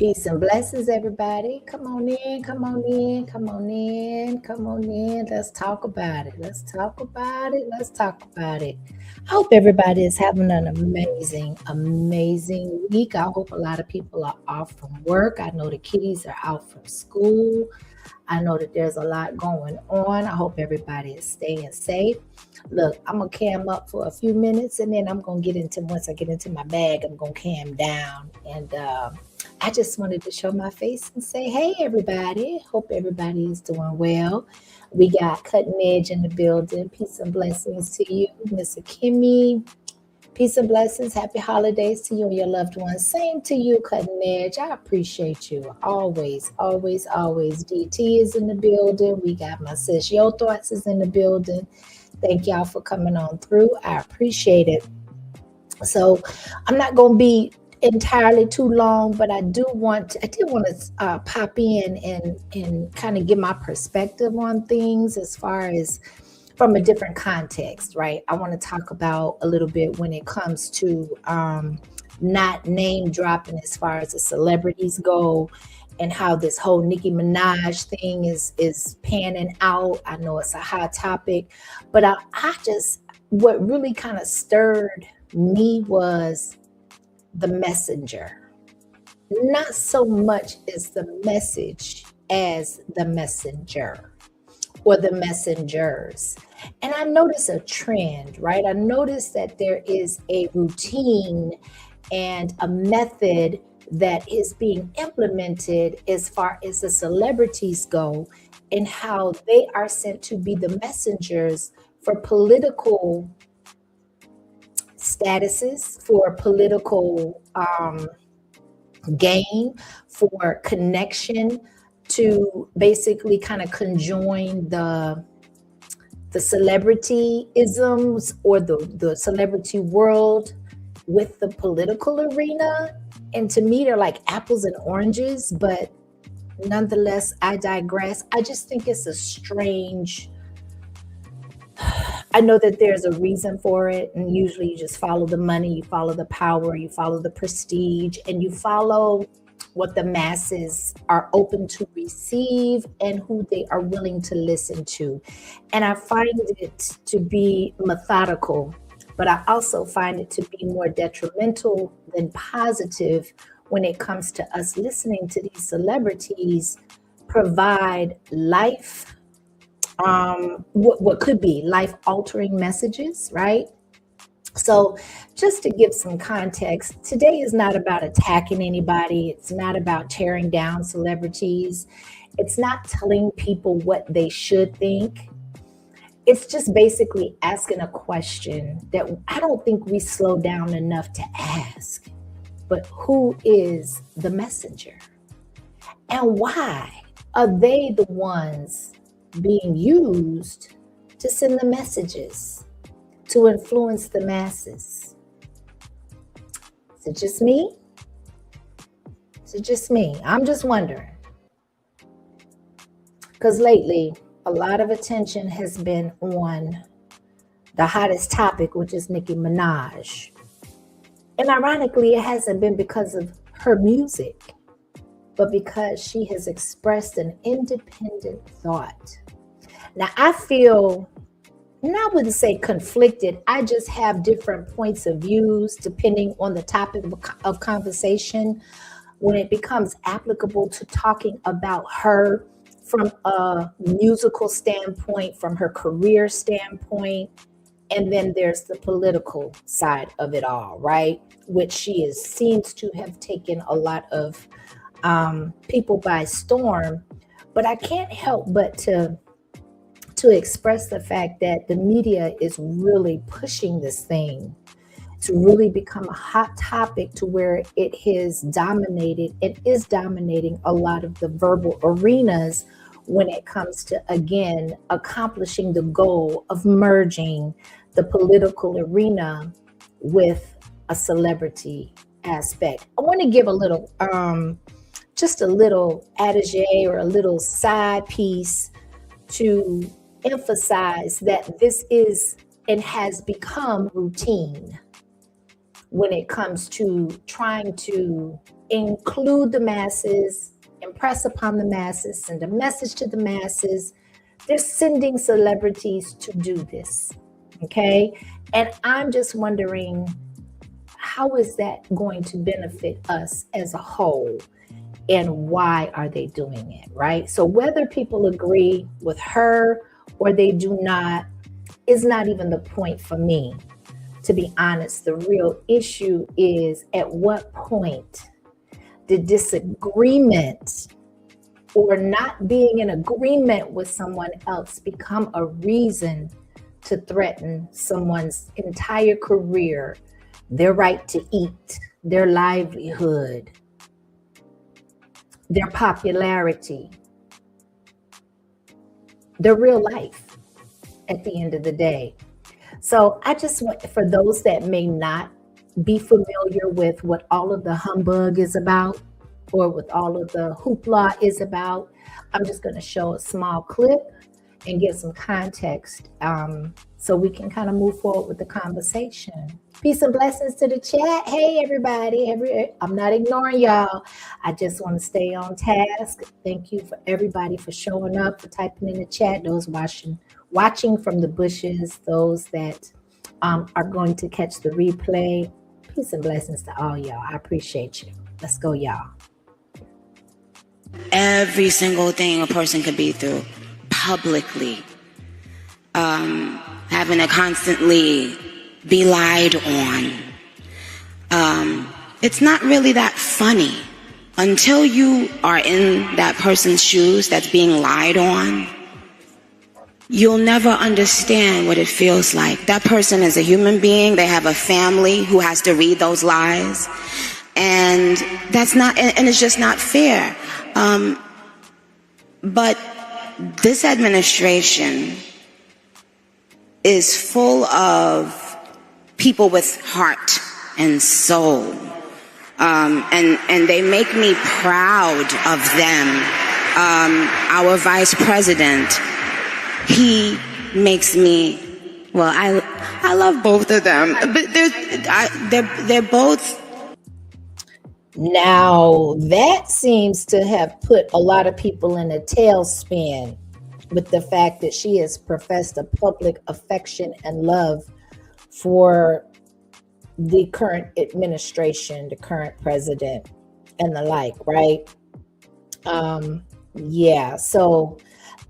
Peace and blessings, everybody. Come on in, come on in, come on in, come on in. Let's talk about it. Let's talk about it. Let's talk about it. I hope everybody is having an amazing, amazing week. I hope a lot of people are off from work. I know the kiddies are out from school. I know that there's a lot going on. I hope everybody is staying safe. Look, I'm gonna cam up for a few minutes and then I'm gonna get into once I get into my bag, I'm gonna cam down. And I just wanted to show my face and say, hey everybody. Hope everybody is doing well. We got Cutting Edge in the building. Peace and blessings to you, Miss Kimmy. Peace and blessings. Happy holidays to you and your loved ones. Same to you, Cutting Edge. I appreciate you. Always, always, always. DT is in the building. We got my sis Yo Thoughts is in the building. Thank y'all for coming on through. I appreciate it. So I'm not going to be entirely too long, but I did want to pop in and kind of give my perspective on things as far as from a different context, right? I want to talk about a little bit when it comes to not name dropping as far as the celebrities go and how this whole Nicki Minaj thing is panning out. I know it's a hot topic, but I just, what really kind of stirred me was the messenger. Not so much as the message as the messenger or the messengers. And I notice a trend, right? I notice that there is a routine and a method that is being implemented as far as the celebrities go and how they are sent to be the messengers for political statuses, for political gain, for connection, to basically kind of conjoin the celebrity isms or the celebrity world with the political arena. And to me, they're like apples and oranges, but nonetheless, I digress. I just think it's a strange, I know that there's a reason for it. And usually you just follow the money, you follow the power, you follow the prestige, and you follow what the masses are open to receive and who they are willing to listen to. And I find it to be methodical, but I also find it to be more detrimental than positive when it comes to us listening to these celebrities provide life, what could be life altering messages, right? So, just to give some context, today is not about attacking anybody. It's not about tearing down celebrities. It's not telling people what they should think. It's just basically asking a question that I don't think we slow down enough to ask. But who is the messenger? And why are they the ones being used to send the messages, to influence the masses? Is it just me? Is it just me? I'm just wondering. Because lately, a lot of attention has been on the hottest topic, which is Nicki Minaj. And ironically, it hasn't been because of her music, but because she has expressed an independent thought. Now, I feel, and I wouldn't say conflicted, I just have different points of views depending on the topic of conversation when it becomes applicable to talking about her from a musical standpoint, from her career standpoint, and then there's the political side of it all, right? Which seems to have taken a lot of people by storm. But I can't help but to express the fact that the media is really pushing this thing to really become a hot topic to where it has dominated, it is dominating a lot of the verbal arenas when it comes to, again, accomplishing the goal of merging the political arena with a celebrity aspect. I want to give a little, just a little adage or a little side piece to emphasize that this is and has become routine when it comes to trying to include the masses, impress upon the masses, send a message to the masses. They're sending celebrities to do this. Okay. And I'm just wondering, how is that going to benefit us as a whole? And why are they doing it? Right. So whether people agree with her or they do not is not even the point for me. To be honest, the real issue is, at what point did disagreement or not being in agreement with someone else become a reason to threaten someone's entire career, their right to eat, their livelihood, their popularity, their real life at the end of the day? So I just want, for those that may not be familiar with what all of the humbug is about, or with all of the hoopla is about, I'm just going to show a small clip and give some context, so we can kind of move forward with the conversation. Peace and blessings to the chat. Hey, everybody. I'm not ignoring y'all. I just want to stay on task. Thank you for everybody for showing up, for typing in the chat, those watching from the bushes, those that are going to catch the replay. Peace and blessings to all y'all. I appreciate you. Let's go, y'all. Every single thing a person could be through publicly, having to constantly be lied on. It's not really that funny until you are in that person's shoes that's being lied on. You'll never understand what it feels like. That person is a human being. They have a family who has to read those lies. And that's not, and it's just not fair. But this administration is full of people with heart and soul. And they make me proud of them. Our vice president, he makes me, well, I love both of them, but they're both. Now that seems to have put a lot of people in a tailspin, with the fact that she has professed a public affection and love for the current administration, the current president, and the like, right? Yeah. So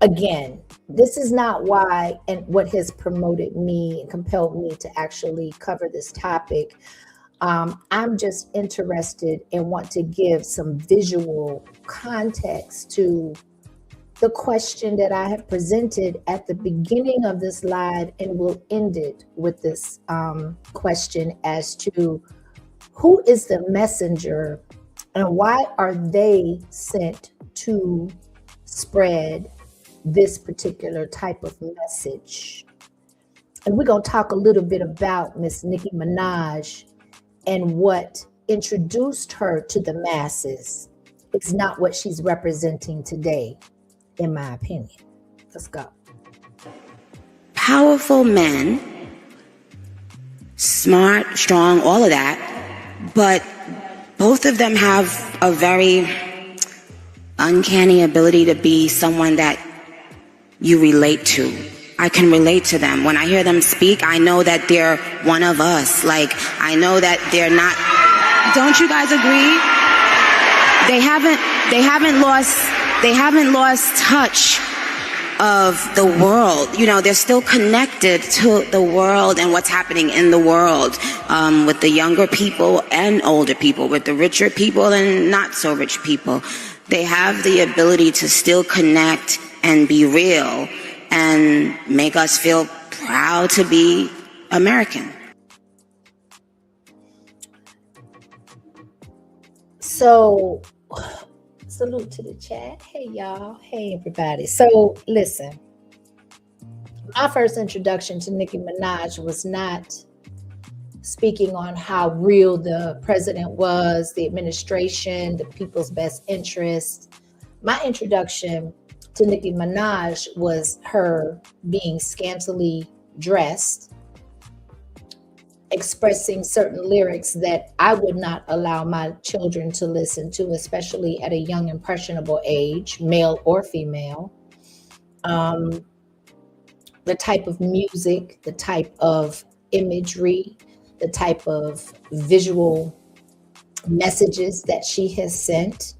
again, this is not why, and what has promoted me and compelled me to actually cover this topic. I'm just interested and want to give some visual context to the question that I have presented at the beginning of this live, and will end it with this question as to who is the messenger and why are they sent to spread this particular type of message. And we're going to talk a little bit about Miss Nicki Minaj and what introduced her to the masses. It's not what she's representing today, in my opinion. Let's go. Powerful men, smart, strong, all of that, but both of them have a very uncanny ability to be someone that you relate to. I can relate to them. When I hear them speak, I know that they're one of us. Like, I know that they're not. Don't you guys agree? They haven't lost touch of the world. You know, they're still connected to the world and what's happening in the world, with the younger people and older people, with the richer people and not so rich people. They have the ability to still connect and be real and make us feel proud to be American. So, salute to the chat. Hey, y'all. Hey, everybody. So, listen, my first introduction to Nicki Minaj was not speaking on how real the president was, the administration, the people's best interest. My introduction to Nicki Minaj was her being scantily dressed expressing certain lyrics that I would not allow my children to listen to, especially at a young, impressionable age, male or female. Um, the type of music, the type of imagery, the type of visual messages that she has sent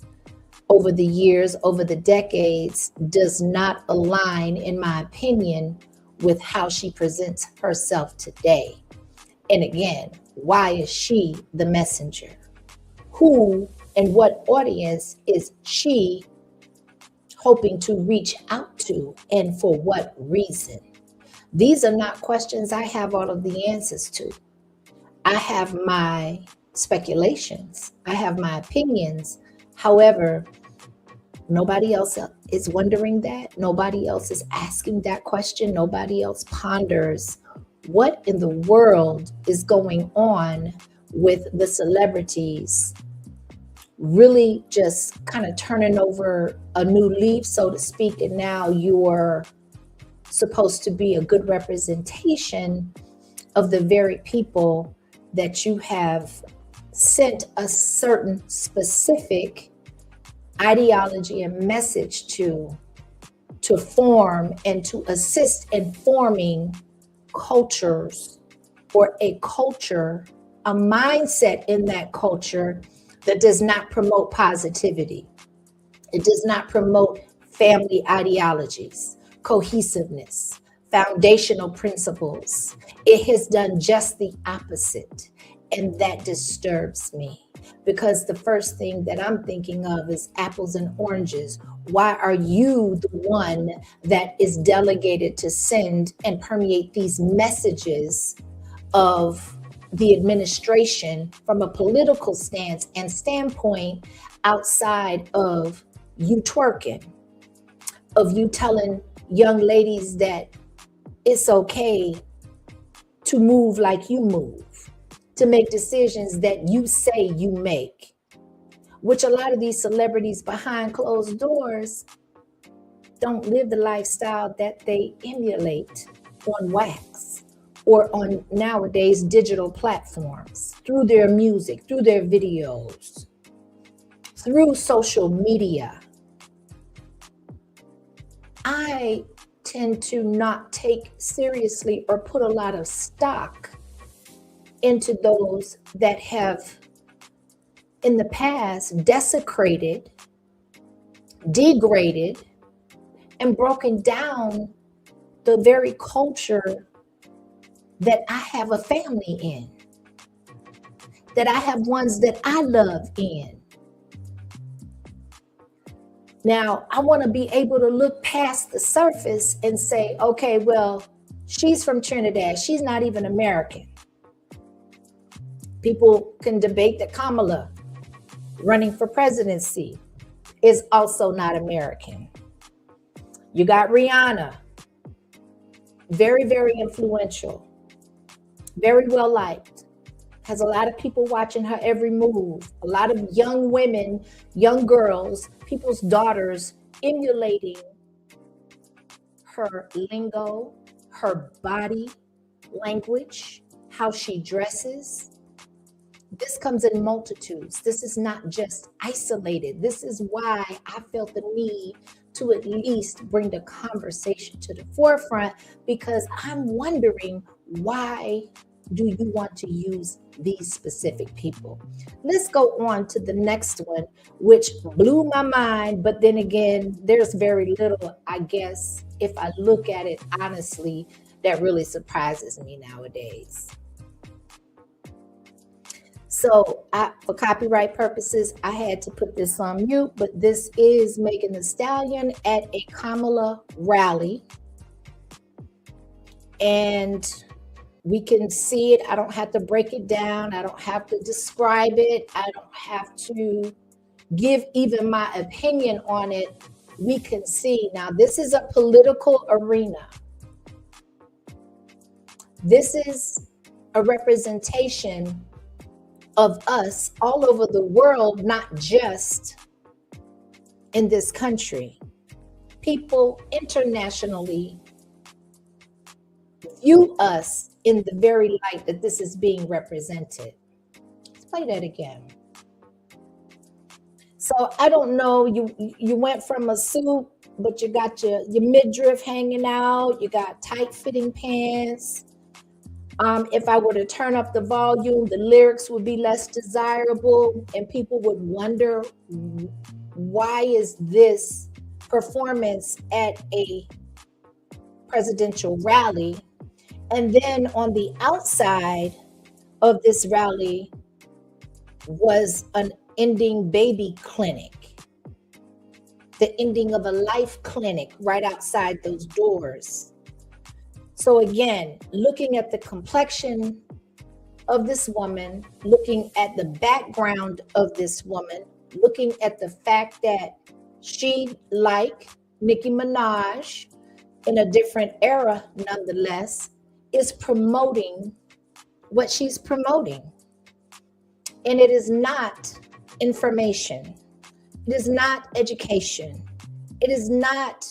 over the years, over the decades, does not align, in my opinion, with how she presents herself today. And again, why is she the messenger? Who and what audience is she hoping to reach out to, and for what reason? These are not questions I have all of the answers to. I have my speculations, I have my opinions. However, nobody else is wondering that. Nobody else is asking that question. Nobody else ponders what in the world is going on with the celebrities really just kind of turning over a new leaf, so to speak. And now you're supposed to be a good representation of the very people that you have sent a certain specific ideology and message to form and to assist in forming cultures, or a culture, a mindset in that culture that does not promote positivity. It does not promote family ideologies, cohesiveness, foundational principles. It has done just the opposite. And that disturbs me, because the first thing that I'm thinking of is apples and oranges. Why are you the one that is delegated to send and permeate these messages of the administration from a political stance and standpoint, outside of you twerking, of you telling young ladies that it's okay to move like you move, to make decisions that you say you make, which a lot of these celebrities behind closed doors don't live the lifestyle that they emulate on wax or on nowadays digital platforms, through their music, through their videos, through social media. I tend to not take seriously or put a lot of stock into those that have in the past desecrated, degraded, and broken down the very culture that I have a family in, that I have ones that I love in. Now, I want to be able to look past the surface and say, okay, well, she's from Trinidad. She's not even American. People can debate that Kamala, running for presidency, is also not American. You got Rihanna, very, very influential, very well liked, has a lot of people watching her every move, a lot of young women, young girls, people's daughters emulating her lingo, her body language, how she dresses. This comes in multitudes. This is not just isolated. This is why I felt the need to at least bring the conversation to the forefront, because I'm wondering, why do you want to use these specific people? Let's go on to the next one, which blew my mind. But then again, there's very little, I guess, if I look at it honestly, that really surprises me nowadays. So for copyright purposes, I had to put this on mute, but this is Megan Thee Stallion at a Kamala rally. And we can see it. I don't have to break it down. I don't have to describe it. I don't have to give even my opinion on it. We can see. Now, this is a political arena. This is a representation of us all over the world, not just in this country. People internationally view us in the very light that this is being represented. Let's play that again. So I don't know, you went from a suit, but you got your midriff hanging out, you got tight fitting pants. If I were to turn up the volume, the lyrics would be less desirable, and people would wonder, why is this performance at a presidential rally? And then on the outside of this rally was an ending baby clinic, the ending of a life clinic right outside those doors. So again, looking at the complexion of this woman, looking at the background of this woman, looking at the fact that she, like Nicki Minaj, in a different era nonetheless, is promoting what she's promoting. And it is not information. It is not education. It is not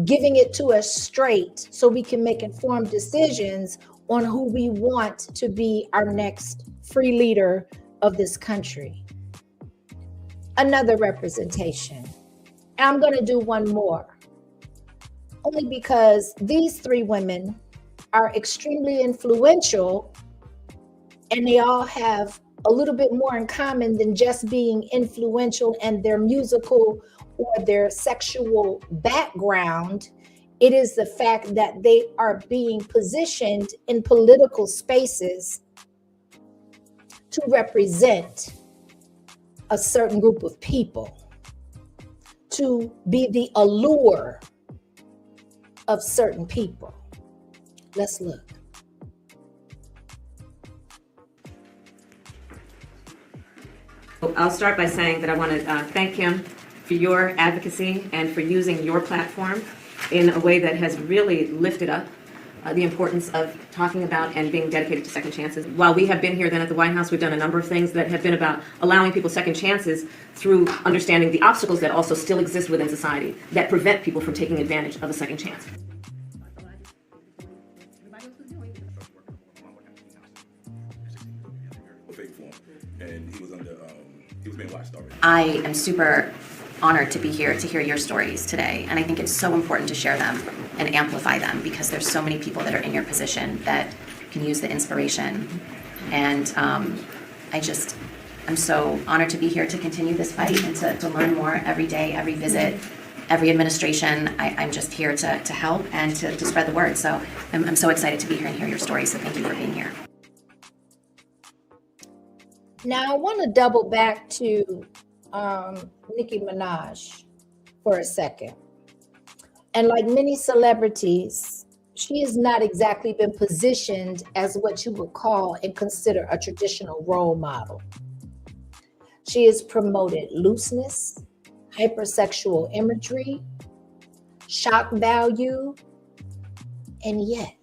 giving it to us straight so we can make informed decisions on who we want to be our next free leader of this country. Another representation. And I'm going to do one more, only because these three women are extremely influential, and they all have a little bit more in common than just being influential and their musical or their sexual background. It is the fact that they are being positioned in political spaces to represent a certain group of people, to be the allure of certain people. Let's look. I'll start by saying that I want to thank him for your advocacy and for using your platform in a way that has really lifted up the importance of talking about and being dedicated to second chances. While we have been here then at the White House, we've done a number of things that have been about allowing people second chances through understanding the obstacles that also still exist within society that prevent people from taking advantage of a second chance. And he was being watched already. I am super honored to be here to hear your stories today, and I think it's so important to share them and amplify them because there's so many people that are in your position that can use the inspiration. And I'm so honored to be here to continue this fight and to learn more every day, every visit, every administration. I'm just here to help and to spread the word. So I'm so excited to be here and hear your stories. So thank you for being here. Now I want to double back to Nicki Minaj for a second. And like many celebrities, she has not exactly been positioned as what you would call and consider a traditional role model. She has promoted looseness, hypersexual imagery, shock value, and yet,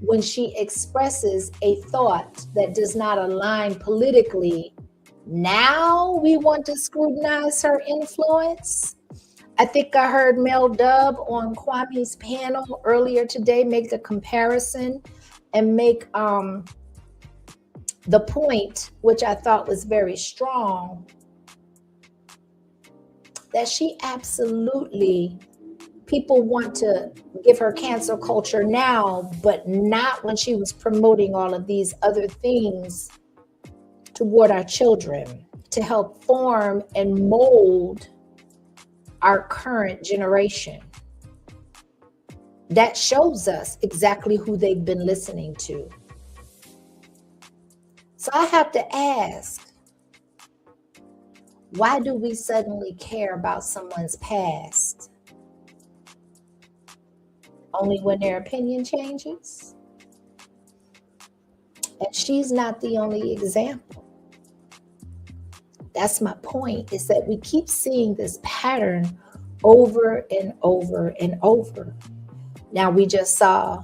when she expresses a thought that does not align politically, now we want to scrutinize her influence. I think I heard Mel Dub on Kwame's panel earlier today make the comparison and make the point, which I thought was very strong, that she absolutely, people want to give her cancel culture now, but not when she was promoting all of these other things toward our children to help form and mold our current generation. That shows us exactly who they've been listening to. So I have to ask, why do we suddenly care about someone's past? Only when their opinion changes? And she's not the only example. That's my point, is that we keep seeing this pattern over and over and over. Now we just saw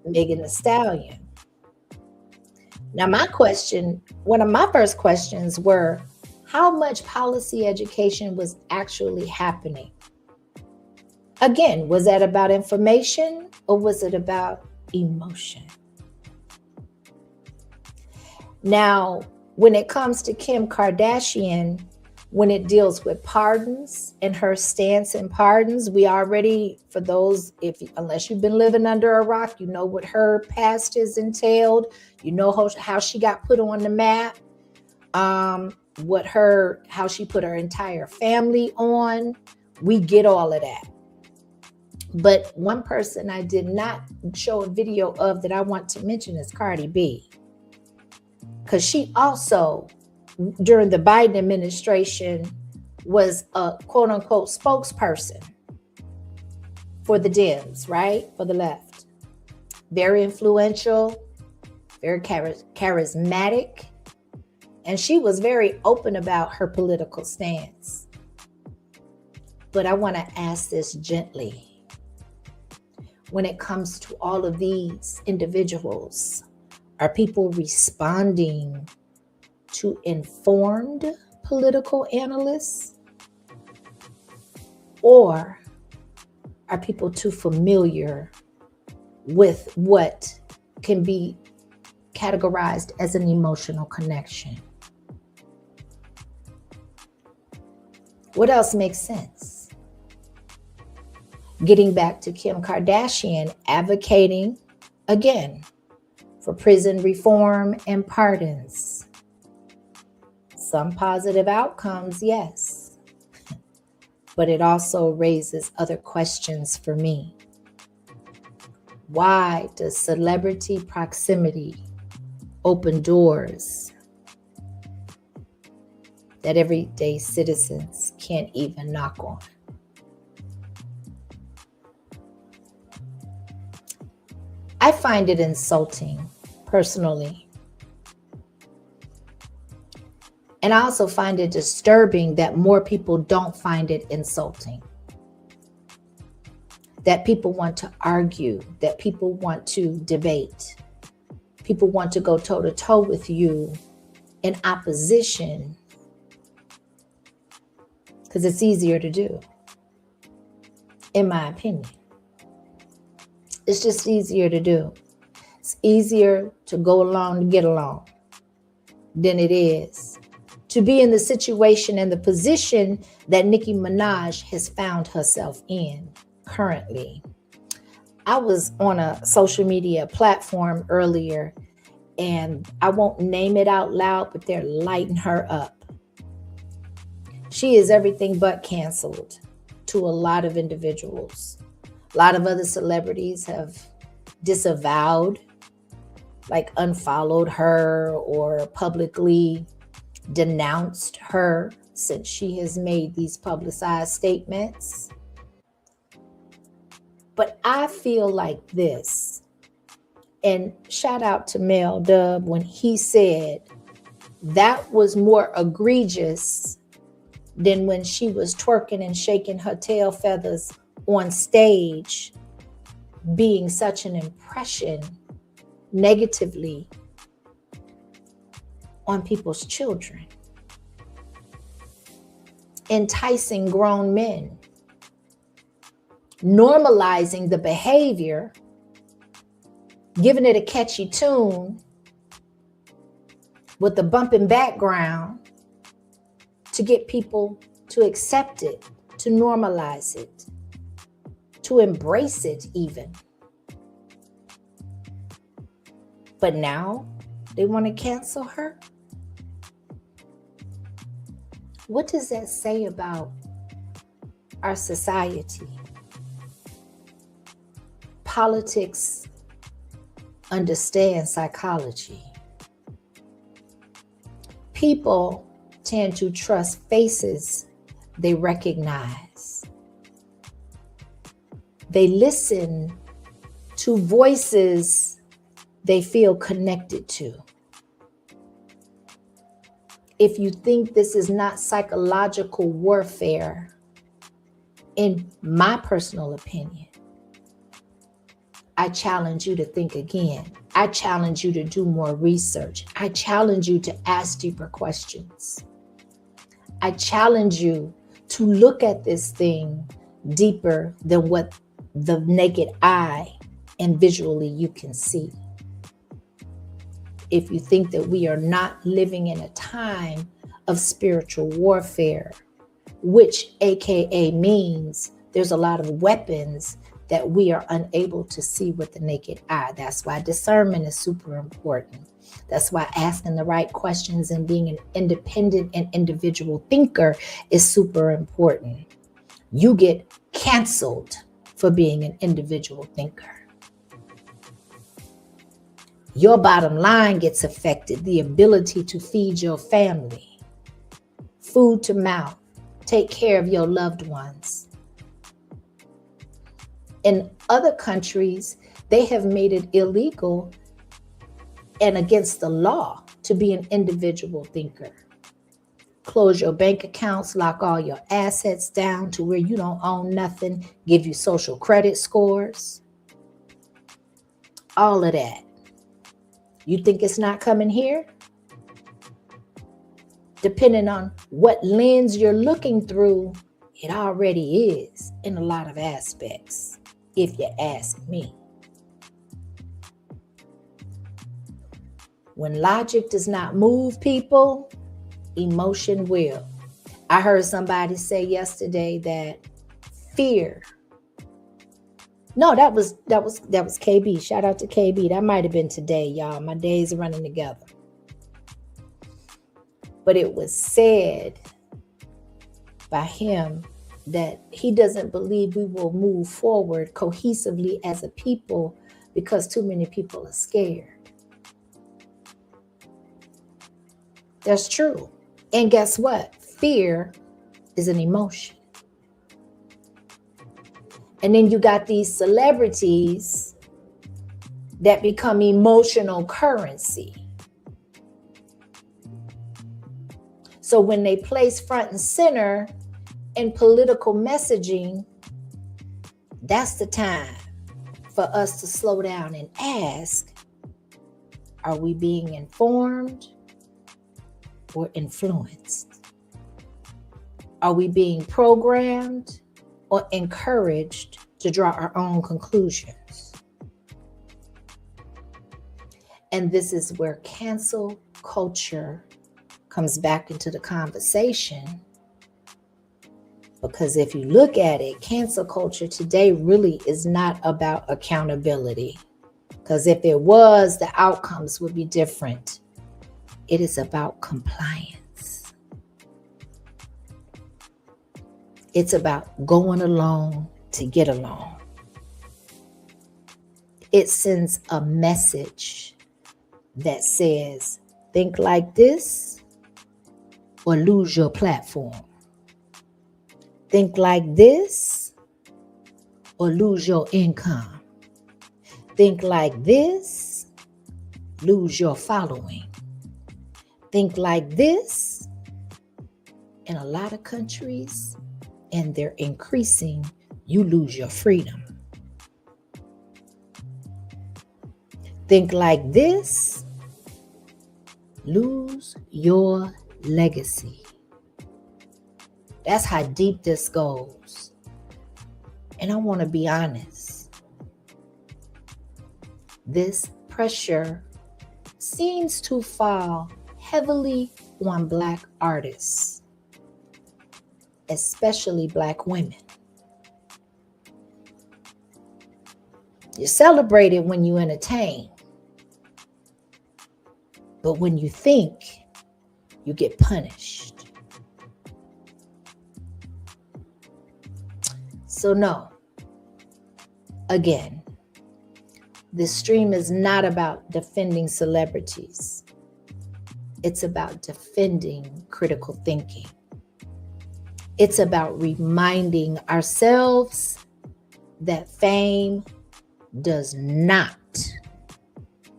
Megan Thee Stallion. Now my question, one of my first questions were, how much policy education was actually happening? Again, was that about information or was it about emotion? Now, when it comes to Kim Kardashian, when it deals with pardons and her stance in pardons, we already, for those, unless you've been living under a rock, you know what her past has entailed. You know how she got put on the map, how she put her entire family on. We get all of that. But one person I did not show a video of that I want to mention is Cardi B. Because she also, during the Biden administration, was a quote unquote spokesperson for the Dems, right? For the left. Very influential, very charismatic. And she was very open about her political stance. But I want to ask this gently. When it comes to all of these individuals, are people responding to informed political analysts? Or are people too familiar with what can be categorized as an emotional connection? What else makes sense? Getting back to Kim Kardashian advocating, again, for prison reform and pardons. Some positive outcomes, yes. But it also raises other questions for me. Why does celebrity proximity open doors that everyday citizens can't even knock on? I find it insulting, personally. And I also find it disturbing that more people don't find it insulting. That people want to argue, that people want to debate. People want to go toe-to-toe with you in opposition because it's easier to do, in my opinion. It's just easier to do. It's easier to go along to get along than it is to be in the situation and the position that Nicki Minaj has found herself in currently. I was on a social media platform earlier, and I won't name it out loud, but they're lighting her up. She is everything but canceled to a lot of individuals. A lot of other celebrities have disavowed, like unfollowed her or publicly denounced her since she has made these publicized statements. But I feel like this, and shout out to Mel Dub when he said that was more egregious than when she was twerking and shaking her tail feathers on stage, being such an impression negatively on people's children, enticing grown men, normalizing the behavior, giving it a catchy tune with the bumping background to get people to accept it, to normalize it, to embrace it even. But now they want to cancel her? What does that say about our society? Politics understand psychology. People tend to trust faces they recognize. They listen to voices they feel connected to. If you think this is not psychological warfare, in my personal opinion, I challenge you to think again. I challenge you to do more research. I challenge you to ask deeper questions. I challenge you to look at this thing deeper than what the naked eye and visually you can see. If you think that we are not living in a time of spiritual warfare, which AKA means there's a lot of weapons that we are unable to see with the naked eye. That's why discernment is super important. That's why asking the right questions and being an independent and individual thinker is super important. You get canceled for being an individual thinker. Your bottom line gets affected, the ability to feed your family, food to mouth, take care of your loved ones. In other countries, they have made it illegal and against the law to be an individual thinker. Close your bank accounts, lock all your assets down to where you don't own nothing, give you social credit scores, all of that. You think it's not coming here? Depending on what lens you're looking through, it already is in a lot of aspects, if you ask me. When logic does not move people, emotion will. I heard somebody say yesterday that fear. No, that was KB. Shout out to KB. That might have been today, y'all. My days are running together. But it was said by him that he doesn't believe we will move forward cohesively as a people because too many people are scared. That's true. And guess what? Fear is an emotion. And then you got these celebrities that become emotional currency. So when they place front and center in political messaging, that's the time for us to slow down and ask, are we being informed or influenced? Are we being programmed or encouraged to draw our own conclusions? And this is where cancel culture comes back into the conversation. Because if you look at it, cancel culture today really is not about accountability. Because if it was, the outcomes would be different. It is about compliance. It's about going along to get along. It sends a message that says, think like this or lose your platform. Think like this or lose your income. Think like this, lose your following. Think like this. In a lot of countries, and they're increasing, you lose your freedom. Think like this, lose your legacy. That's how deep this goes. And I want to be honest. This pressure seems to fall heavily on Black artists, especially Black women. You're celebrated when you entertain, but when you think, you get punished. So no, again, this stream is not about defending celebrities. It's about defending critical thinking. It's about reminding ourselves that fame does not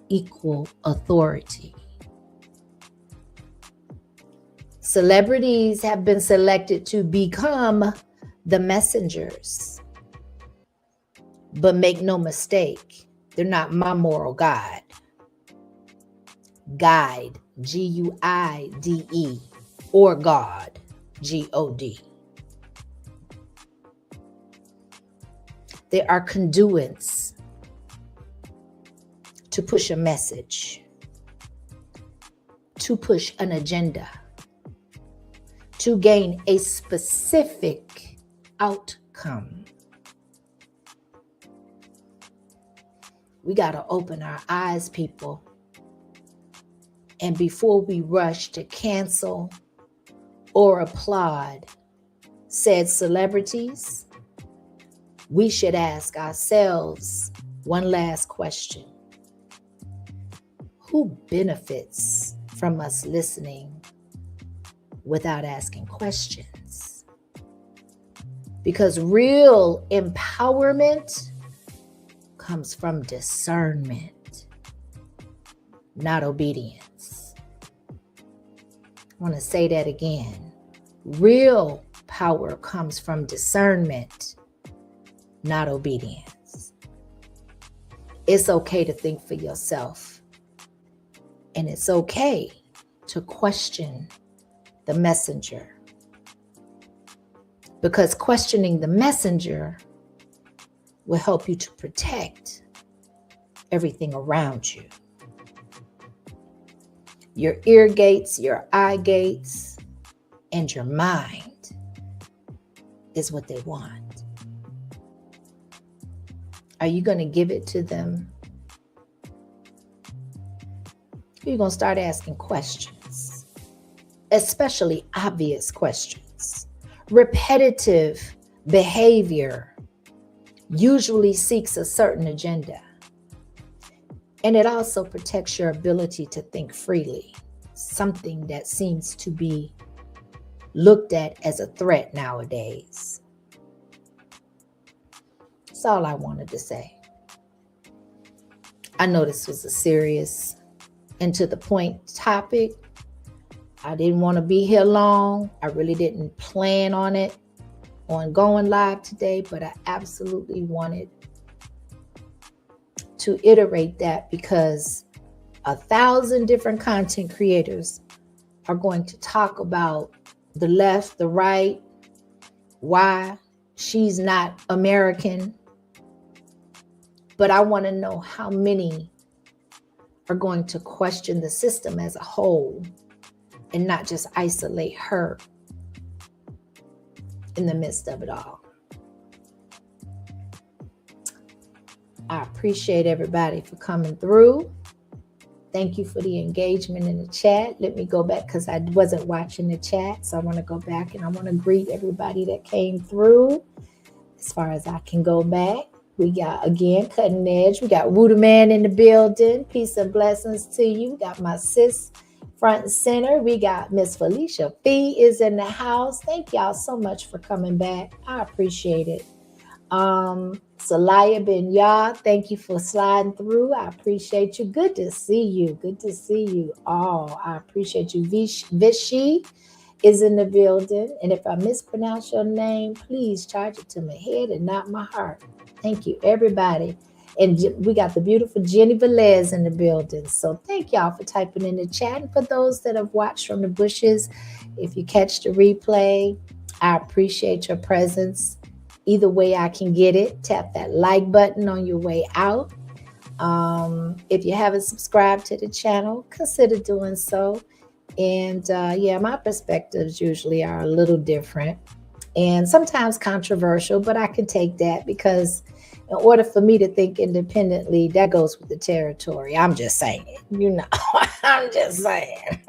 equal authority. Celebrities have been selected to become the messengers. But make no mistake, they're not my moral guide. Guide, G-U-I-D-E, or God, G-O-D. They are conduits to push a message, to push an agenda, to gain a specific outcome. We got to open our eyes, people. And before we rush to cancel or applaud said celebrities, we should ask ourselves one last question. Who benefits from us listening without asking questions? Because real empowerment comes from discernment, not obedience. I want to say that again. Real power comes from discernment, not obedience. It's okay to think for yourself. And it's okay to question the messenger. Because questioning the messenger will help you to protect everything around you. Your ear gates, your eye gates, and your mind is what they want. Are you going to give it to them? You're going to start asking questions, especially obvious questions. Repetitive behavior usually seeks a certain agenda. And it also protects your ability to think freely, something that seems to be looked at as a threat nowadays. That's all I wanted to say. I know this was a serious and to the point topic. I didn't want to be here long. I really didn't plan on it, on going live today, but I absolutely wanted to iterate that because 1,000 different content creators are going to talk about the left, the right, why she's not American. But I want to know how many are going to question the system as a whole and not just isolate her in the midst of it all. I appreciate everybody for coming through. Thank you for the engagement in the chat. Let me go back because I wasn't watching the chat. So I want to go back and I want to greet everybody that came through as far as I can go back. We got, again, Cutting Edge. We got Woo the Man in the building. Peace and blessings to you. We got my sis front and center. We got Miss Felicia Fee is in the house. Thank y'all so much for coming back. I appreciate it. Salaya bin Yah, thank you for sliding through. I appreciate you. Good to see you. Good to see you all. I appreciate you. Vichy is in the building. And if I mispronounce your name, please charge it to my head and not my heart. Thank you, everybody. And we got the beautiful Jenny Velez in the building. So thank y'all for typing in the chat. And for those that have watched from the bushes, if you catch the replay, I appreciate your presence. Either way I can get it, tap that like button on your way out. If you haven't subscribed to the channel, consider doing so. And my perspectives usually are a little different and sometimes controversial, but I can take that because in order for me to think independently, that goes with the territory. I'm just saying, I'm just saying.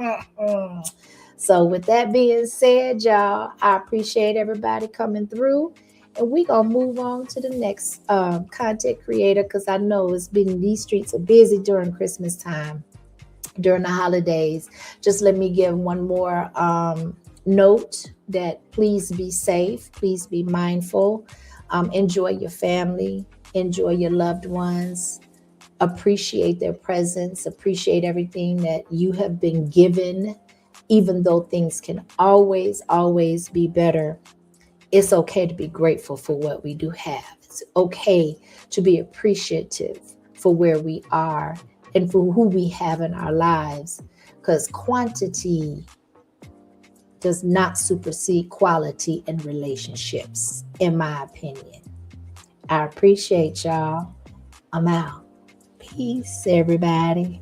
So with that being said, y'all, I appreciate everybody coming through. And we're going to move on to the next content creator because I know these streets are busy during Christmas time, during the holidays. Just let me give one more note that please be safe. Please be mindful. Enjoy your family. Enjoy your loved ones. Appreciate their presence. Appreciate everything that you have been given, even though things can always, always be better. It's okay to be grateful for what we do have. It's okay to be appreciative for where we are and for who we have in our lives, because quantity does not supersede quality in relationships, in my opinion. I appreciate y'all. I'm out. Peace, everybody.